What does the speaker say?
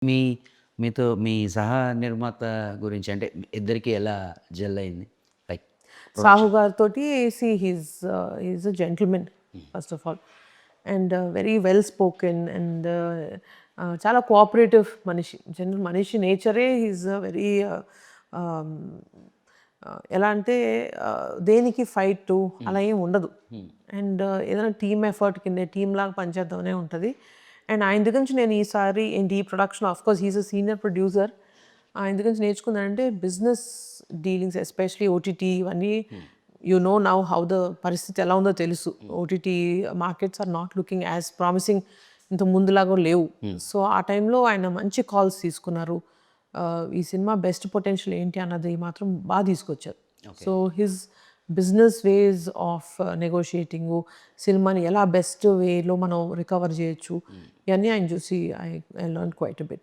మీ మీ సహా నిర్మాత గురించి అంటే ఇద్దరికీ ఎలా జెల్ అయింది? Like Sahu production. గారితోటి he's a gentleman first of all. And very well spoken and చాలా కోఆపరేటివ్ మనిషి. మనిషి నేచరే హీస్ వెరీ ఆహ్, ఎలా అంటే దేనికి ఫైటు అలా ఏమి ఉండదు. అండ్ ఏదైనా టీమ్ ఎఫర్ట్ కిందే టీమ్‌లాగా పనిచేద్దామనే ఉంటది. అండ్ ఆయన దగ్గర నుంచి నేను ఈసారి ఏంటి ఈ production of course he's a senior producer. ఆయన దగ్గర నుంచి నేర్చుకుందేంటంటే బిజినెస్ డీలింగ్స్ ఎస్పెషల్లీ ఓటీటీ ఇవన్నీ you know now how the పరిస్థితి ఎలా ఉందో తెలుసు. OTT markets are not looking as promising ఇంత ముందులాగా లేవు. సో ఆ టైంలో ఆయన మంచి కాల్స్ తీసుకున్నారు. ఈ సినిమా బెస్ట్ పొటెన్షియల్ ఏంటి అన్నది మాత్రం బాగా తీసుకొచ్చారు. So his business ways of negotiating, సినిమాని ఎలా బెస్ట్ వేలో మనం రికవర్ చేయొచ్చు, ఇవన్నీ ఆయన చూసి I learn quite a bit.